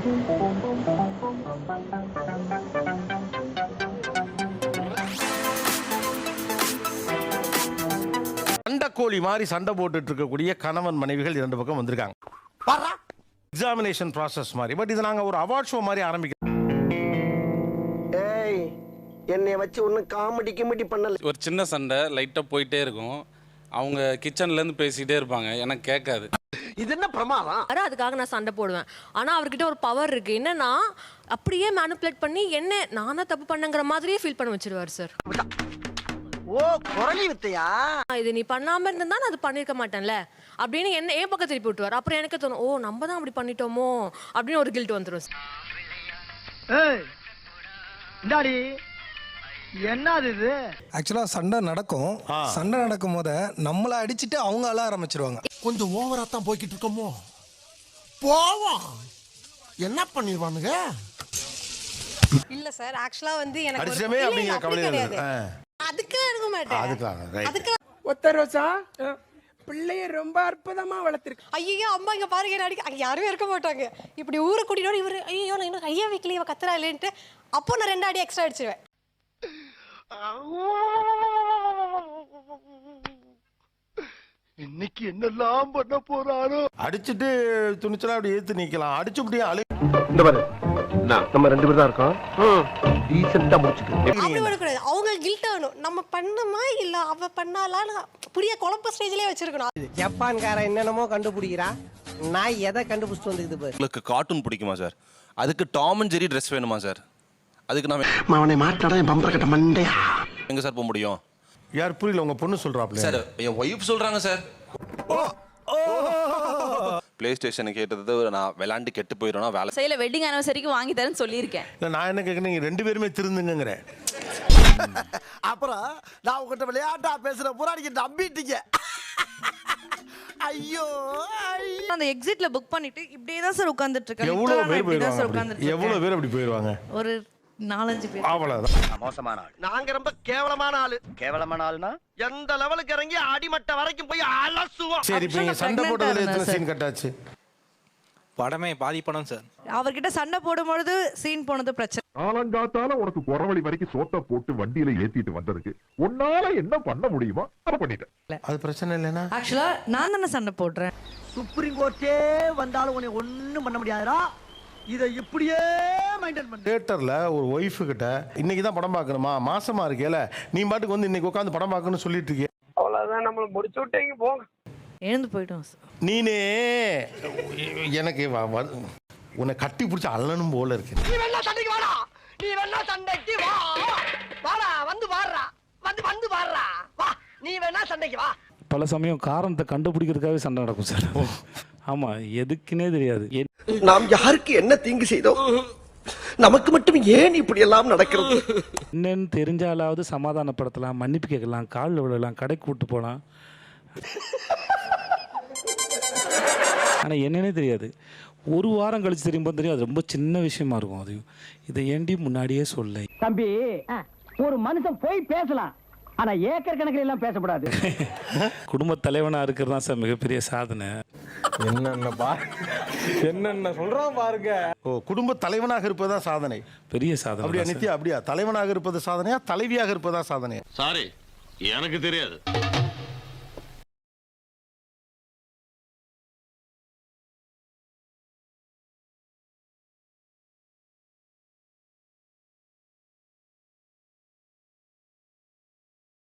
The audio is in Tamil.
சண்டைக்கோழி மாதிரி சண்டை போட்டுட்டு இருக்கக்கூடிய கணவன் மனைவிகள் 2 பக்கம் வந்திருக்காங்க. எக்ஸாமினேஷன் ப்ராசஸ் மாதிரி. பட் இது நாங்க ஒரு அவார்ட் ஷோ மாதிரி ஆரம்பிக்கிறோம். ஏய், என்னை வச்சு ஒன்னும் காமெடி பண்ணல. ஒரு சின்ன சண்டை லைட்டாக போயிட்டே இருக்கும். அவங்க கிச்சன்லேருந்து பேசிகிட்டே இருப்பாங்க, எனக்கு கேட்காது. இது என்ன பிரமாதம்? அதுக்காக நான் சண்டை போடுவேன். ஆனால் அவர்கிட்ட ஒரு பவர் இருக்குது. என்னன்னா அப்படியே மேனிப்புலேட் பண்ணி என்ன நானா தப்பு பண்ணங்கிற மாதிரியே ஃபீல் பண்ண வச்சிருவார் சார். ஓ, குரலி வித்தையா? இது நீ பண்ணாமல் இருந்தா நான் அது பண்ணியிருக்க மாட்டேன்ல அப்படின்னு என்ன ஏன் பக்கம் திருப்பி விட்டுவார். அப்புறம் எனக்கு தோணும், ஓ நம்ம தான் அப்படி பண்ணிட்டோமோ அப்படின்னு ஒரு கில்ட் வந்துடும். என்னது இது? ஆக்சுவலா சண்டை நடக்கும். சண்டை நடக்கும் போது நம்மள அடிச்சிட்டு அவங்க அழ ஆரம்பிச்சிருவாங்க. கொஞ்சம் ஓவரா தான் போய்கிட்டு இருக்கோமோ? போவோம். என்ன பண்ணிடுவானுங்க? இல்ல சார், ஆக்சுவலா வந்து எனக்கு அடிச்சமே அப்படிங்கிற கவலை கிடையாது. அதுக்கெல்லாம் இருக்க மாட்டேன். அதுக்கு ஒத்த ரோசா பிள்ளைய ரொம்ப அற்புதமா வளர்த்திருக்கு. ஐயோ அம்மா இங்க பாருங்க, என்ன அடிக்க. அங்க யாருமே இருக்க மாட்டாங்க. இப்படி ஊரை கூட்டிட்டு இவரு ஐயோ நான் இன்னும் கையா வைக்கல, இவ கத்துறா இல்லைன்ட்டு அப்போ நான் 2 அடி எக்ஸ்ட்ரா அடிச்சிருவேன். இன்னைக்கு என்னெல்லாம் பண்ண போறாரோ? அடிச்சுட்டு துணிச்சலா அப்படி ஏத்து நிக்கலாம். அடிச்சு அப்படியே இந்த பாரு, நம்ம 2 பேர் தான் இருக்கோம். டீசெண்டா முடிச்சிட்டு அப்படி வரக்கூடாது. அவங்க கில்ட் ஆகணும். நம்ம பண்ணமா இல்ல அவ பண்ணாலான்னு புரிய குழப்ப ஸ்டேஜ்லயே வச்சிருக்கணும். ஜப்பான்காரன் என்னென்னமோ கண்டுபிடிக்கிறா, நான் எதை கண்டுபிடிச்சிட்டு வந்துக்குது பாரு. உங்களுக்கு கார்ட்டூன் பிடிக்குமா சார்? அதுக்கு டாம் அண்ட் ஜெரி ட்ரெஸ் வேணுமா சார்? அதுக்கு நான் அவனை மாட்டாடா என் பம்பர கட்ட மண்டையா. எங்க சார் போக முடியும்? யார் புரியல? உங்க பொண்ணு சொல்றாப்ல சார். என் ஒய்ஃப் சொல்றாங்க சார். பிளே ஸ்டேஷன் கேட்டது நான் விளையாண்டு கெட்டு போயிடும்னா வேலை செய்யல. வெட்டிங் ஆனிவர்சரிக்கு வாங்கி தரேன்னு சொல்லியிருக்கேன். இல்ல நான் என்ன கேட்கறேன், நீங்க 2 பேருமே திருந்துங்கிறேன். அப்புறம் நான் உங்ககிட்ட விளையாட்டா பேசுற பூரா நீங்க நம்பிட்டீங்க. ஐயோ, அந்த எக்ஸிட்ல புக் பண்ணிட்டு இப்படியே தான் சார் உட்கார்ந்துட்டு இருக்கேன். எவ்வளவு பேர் போயிடுவாங்க? எவ்வளவு பேர் அப்படி போயிடுவாங்க? ஒரு 4-5 பேர். அவ்வளவுதான். மோசமான ஆள். நாங்க ரொம்ப கேவலமான ஆளு. கேவலமான ஆளுனா எந்த லெவலுக்கு இறங்கி அடிமட்ட வரைக்கும் போய் அலசுவோம். சரி, இப்போ நீங்க சண்டை போடுறதுல எத்தனை சீன் கட்டாச்சு? படமே பாதி படம் சார். அவர்கிட்ட சண்டை போடும்பொழுது சீன் போனது பிரச்சனை. காலங்காத்தால உனக்கு குறவழி வரைக்கும் சோத்த போட்டு வண்டியில ஏத்திட்டு வந்ததுக்கு உன்னால என்ன பண்ண முடியுமோ அதை பண்ணிட்டேன். அது பிரச்சனை இல்லைன்னா ஆக்சுவலா நான் தானே சண்டை போடுறேன். சுப்ரீம் கோர்ட்டே வந்தாலும் உன்னை ஒண்ணும் பண்ண முடியாதுடா. இதை இப்படியே மெயின்டைன் பண்ணு. தியேட்டர்ல ஒரு ஒய்ஃபு கிட்ட இன்னைக்கு தான் படம் பார்க்கணுமா, மாசமா இருக்கேல, நீ பாட்டுக்கு வந்து இன்னைக்கு உட்காந்து படம் பார்க்கணும்னு சொல்லிட்டு இருக்கீங்க. அவ்வளவுதான், நம்மள முடிச்சு விட்டீங்க போங்க. எழுந்து போயிட்டோம் சார். நீனே எனக்கு உன்னை கட்டி பிடிச்ச அள்ளனும் போல இருக்கு. நீ வேணா சண்டைக்கு வாடா, நீ வேணா சண்டைக்கு வா. வாடா, வந்து வாடுறா, வந்து வாடுறா, வா. நீ வேணா சண்டைக்கு வா. பல சமயம் காரணத்தை கண்டுபிடிக்கிறதுக்காகவே சண்டை நடக்கும் சார். ஆமாம், எதுக்குன்னே தெரியாது. நாம் யாருக்கு என்ன தீங்கு செய்தோம்? நமக்கு மட்டும் ஏன் இப்படி எல்லாம் நடக்கிறது? என்னன்னு தெரிஞ்சாலாவது சமாதானப்படுத்தலாம், மன்னிப்பு கேட்கலாம், காலில் விழலாம், கடைக்கு கூட்டு போகலாம். ஆனால் என்னன்னே தெரியாது. ஒரு வாரம் கழிச்சு தெரியும்போது தெரியும், அது ரொம்ப சின்ன விஷயமா இருக்கும். அது இதை ஏண்டி முன்னாடியே சொல்ல. தம்பி, ஒரு மனுஷன் போய் பேசலாம், ஆனா ஏக்கர் கணக்கில் எல்லாம் பேசக்கூடாது. குடும்ப தலைவனாக இருக்கிறது தான் சார் மிகப்பெரிய சாதனை. என்னென்ன சொல்றோம் பாருங்க. ஓ, குடும்ப தலைவனாக இருப்பதுதான் சாதனை. பெரிய சாதனை. அப்படியா நித்யா? அப்படியா தலைவனாக இருப்பது சாதனையா, தலைவியாக இருப்பதா சாதனையா? சாரி, எனக்கு தெரியாது.